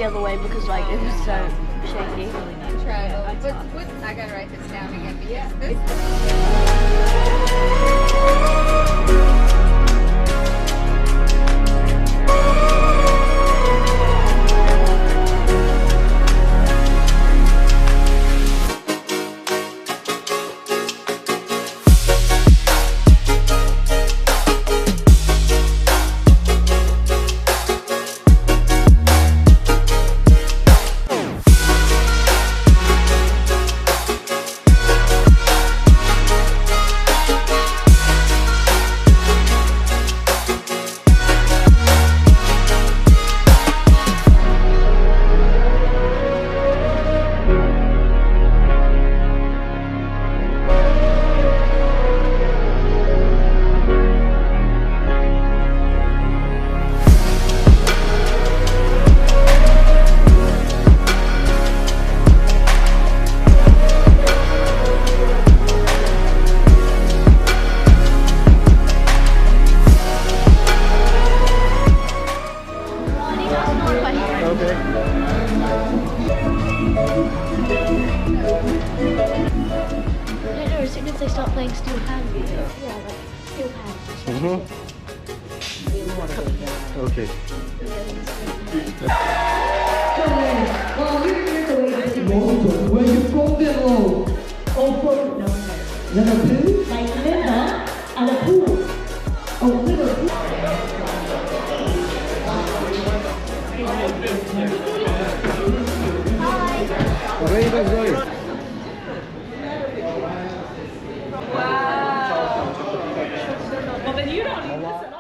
other way because like it was so shaky. Try. What's I gotta write this down again because this. As soon as they start playing steel hands, yeah, like steel hands. Okay. Where you golden roll? Open. Number 2. Like liver and a pool. Oh, liver pool. Where you guys going? Wow. Well, then you don't need this at all.